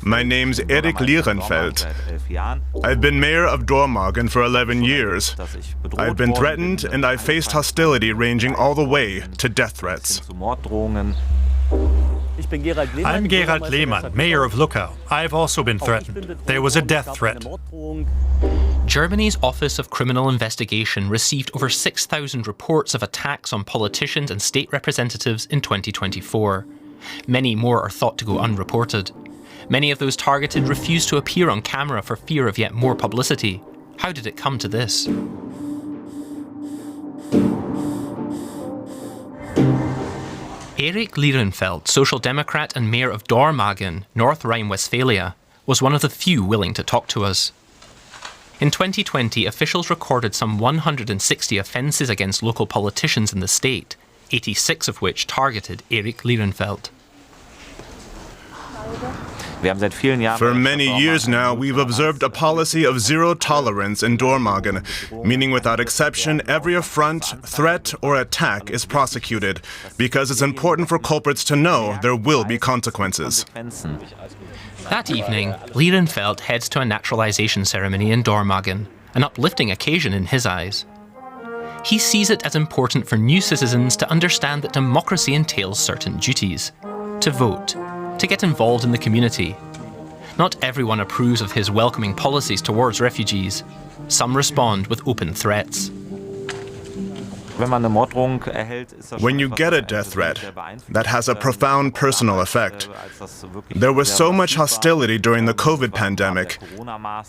My name's Erik Lirrenfeld. I've been mayor of Dormagen for 11 years. I've been threatened and I've faced hostility ranging all the way to death threats. I'm Gayard Layman, mayor of Luckau. I've also been threatened. There was a death threat. Germany's Office of Criminal Investigation received over 6,000 reports of attacks on politicians and state representatives in 2024. Many more are thought to go unreported. Many of those targeted refused to appear on camera for fear of yet more publicity. How did it come to this? Erik Lierenfeld, Social Democrat and Mayor of Dormagen, North Rhine-Westphalia, was one of the few willing to talk to us. In 2020, officials recorded some 160 offences against local politicians in the state, 86 of which targeted Erik Lierenfeld. For many years now, we've observed a policy of zero tolerance in Dormagen, meaning without exception, every affront, threat, or attack is prosecuted, because it's important for culprits to know there will be consequences. That evening, Lirrenfeld heads to a naturalization ceremony in Dormagen, an uplifting occasion in his eyes. He sees it as important for new citizens to understand that democracy entails certain duties: to vote, to get involved in the community. Not everyone approves of his welcoming policies towards refugees. Some respond with open threats. When you get a death threat, that has a profound personal effect. There was so much hostility during the COVID pandemic.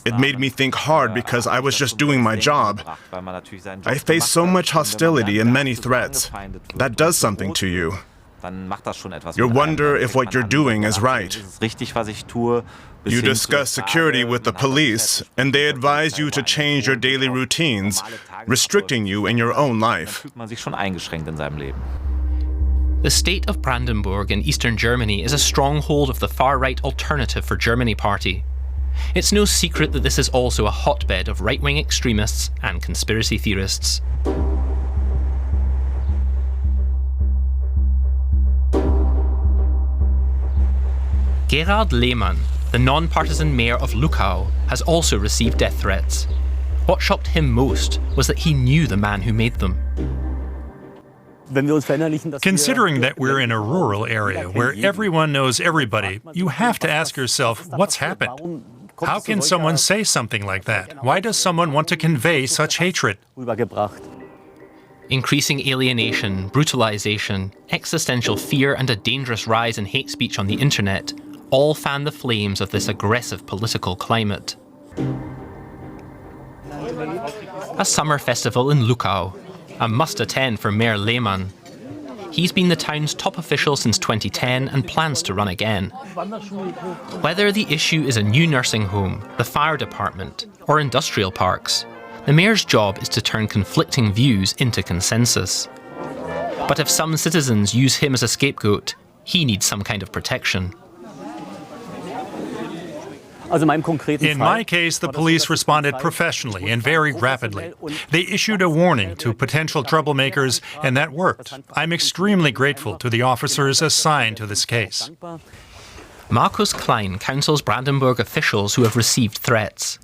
It made me think hard because I was just doing my job. I faced so much hostility and many threats. That does something to you. You wonder if what you're doing is right. You discuss security with the police, and they advise you to change your daily routines, restricting you in your own life. The state of Brandenburg in eastern Germany is a stronghold of the far-right Alternative for Germany party. It's no secret that this is also a hotbed of right-wing extremists and conspiracy theorists. Gerald Layman, the non-partisan mayor of Luckau, has also received death threats. What shocked him most was that he knew the man who made them. Considering that we're in a rural area where everyone knows everybody, you have to ask yourself, what's happened? How can someone say something like that? Why does someone want to convey such hatred? Increasing alienation, brutalization, existential fear, and a dangerous rise in hate speech on the internet all fan the flames of this aggressive political climate. A summer festival in Luckau, a must-attend for Mayor Lehmann. He's been the town's top official since 2010 and plans to run again. Whether the issue is a new nursing home, the fire department, or industrial parks, the mayor's job is to turn conflicting views into consensus. But if some citizens use him as a scapegoat, he needs some kind of protection. In my case, the police responded professionally and very rapidly. They issued a warning to potential troublemakers, and that worked. I'm extremely grateful to the officers assigned to this case. Markus Klein counsels Brandenburg officials who have received threats.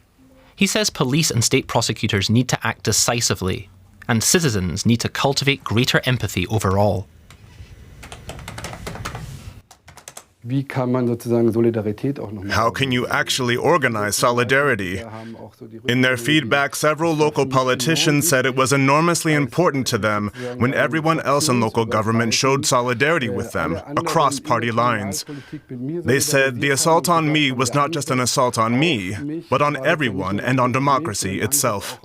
He says police and state prosecutors need to act decisively, and citizens need to cultivate greater empathy overall. How can you actually organize solidarity? In their feedback, several local politicians said it was enormously important to them when everyone else in local government showed solidarity with them, across party lines. They said the assault on me was not just an assault on me, but on everyone and on democracy itself.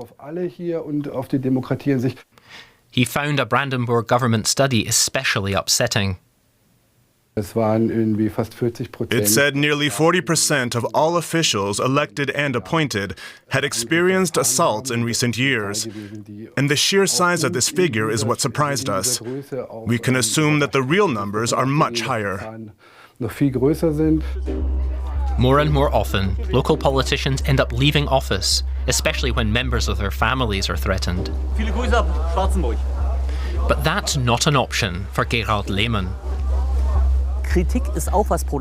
He found a Brandenburg government study especially upsetting. It said nearly 40% of all officials, elected and appointed, had experienced assaults in recent years. And the sheer size of this figure is what surprised us. We can assume that the real numbers are much higher. More and more often, local politicians end up leaving office, especially when members of their families are threatened. But that's not an option for Gerald Layman.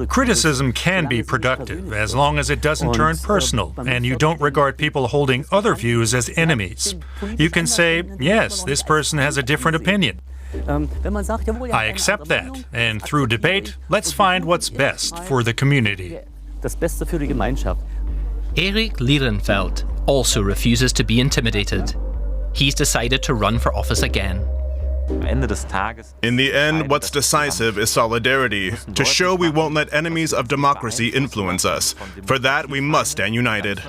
Criticism can be productive as long as it doesn't turn personal and you don't regard people holding other views as enemies. You can say, yes, this person has a different opinion. I accept that, and through debate, let's find what's best for the community. Erik Lirrenfeld also refuses to be intimidated. He's decided to run for office again. In the end, what's decisive is solidarity, to show we won't let enemies of democracy influence us. For that, we must stand united.